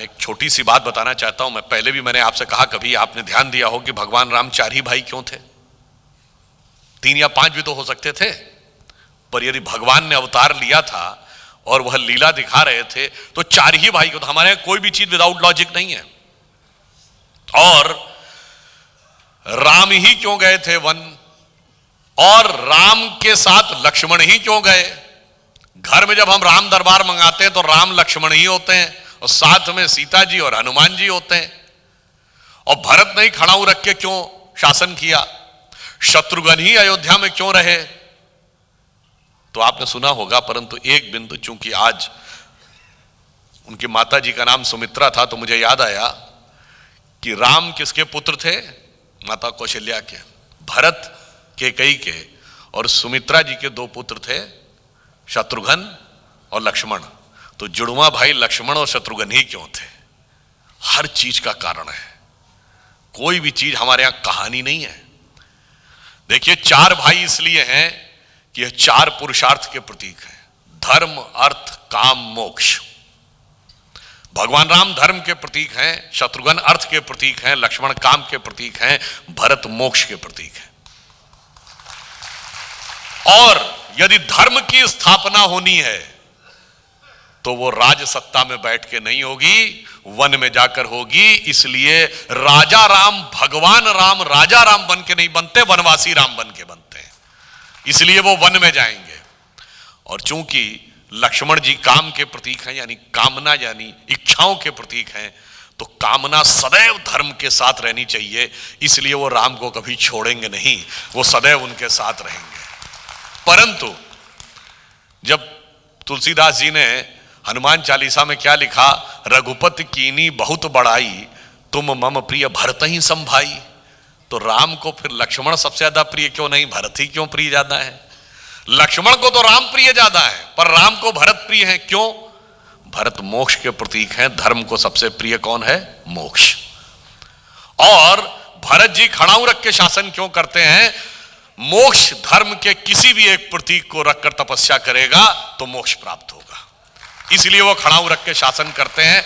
एक छोटी सी बात बताना चाहता हूं। मैं पहले भी मैंने आपसे कहा, कभी आपने ध्यान दिया हो कि भगवान राम 4 ही भाई क्यों थे? 3 या 5 भी तो हो सकते थे। पर यदि भगवान ने अवतार लिया था और वह लीला दिखा रहे थे तो 4 ही भाई क्यों? तो हमारे यहां कोई भी चीज विदाउट लॉजिक नहीं है। और राम ही क्यों गए थे वन? और राम के साथ लक्ष्मण ही क्यों गए? घर में जब हम राम दरबार मंगाते हैं तो राम लक्ष्मण ही होते हैं और साथ में सीता जी और हनुमान जी होते हैं। और भरत ने ही खड़ाऊ रख के क्यों शासन किया? शत्रुघ्न ही अयोध्या में क्यों रहे? तो आपने सुना होगा, परंतु एक बिंदु, चूंकि आज उनकी माता जी का नाम सुमित्रा था तो मुझे याद आया कि राम किसके पुत्र थे? माता कौशल्या के, भरत कैकेयी के, और सुमित्रा जी के 2 पुत्र थे, शत्रुघ्न और लक्ष्मण। तो जुड़वा भाई लक्ष्मण और शत्रुघ्न ही क्यों थे? हर चीज का कारण है। कोई भी चीज हमारे यहां कहानी नहीं है। देखिए, 4 भाई इसलिए हैं कि यह 4 पुरुषार्थ के प्रतीक हैं, धर्म, अर्थ, काम, मोक्ष। भगवान राम धर्म के प्रतीक हैं, शत्रुघ्न अर्थ के प्रतीक हैं, लक्ष्मण काम के प्रतीक हैं, भरत मोक्ष के प्रतीक हैं। और यदि धर्म की स्थापना होनी है तो वो राज सत्ता में बैठ के नहीं होगी, वन में जाकर होगी। इसलिए राजा राम, भगवान राम राजा राम बन के नहीं बनते, वनवासी राम बन के बनते हैं। इसलिए वो वन में जाएंगे। और चूंकि लक्ष्मण जी काम के प्रतीक हैं, यानी कामना यानी इच्छाओं के प्रतीक हैं, तो कामना सदैव धर्म के साथ रहनी चाहिए। इसलिए वो राम को कभी छोड़ेंगे नहीं, वो सदैव उनके साथ रहेंगे। परंतु जब तुलसीदास जी ने हनुमान चालीसा में क्या लिखा, रघुपति कीनी बहुत बड़ाई, तुम मम प्रिय भरत ही संभाई। तो राम को फिर लक्ष्मण सबसे ज्यादा प्रिय क्यों नहीं, भरत ही क्यों प्रिय ज्यादा है? लक्ष्मण को तो राम प्रिय ज्यादा है, पर राम को भरत प्रिय है। क्यों? भरत मोक्ष के प्रतीक हैं, धर्म को सबसे प्रिय कौन है? मोक्ष। और भरत जी खड़ाऊ रख के शासन क्यों करते हैं? मोक्ष धर्म के किसी भी एक प्रतीक को रखकर तपस्या करेगा तो मोक्ष प्राप्त होगा, इसलिए वो खड़ाऊ रख के शासन करते हैं।